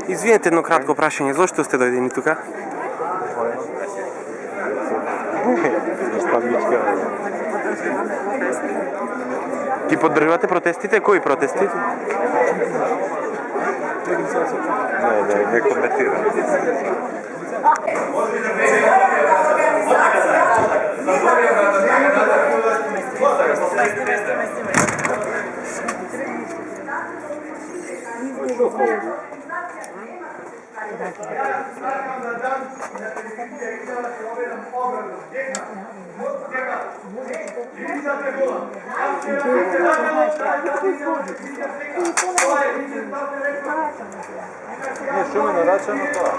Izvinite jedno kratko vprašanje, zašto ste dovedeni tukaj? Ti podržavate protestite? Koji protesti? Ne komentiram. Не, шуми на рача на това.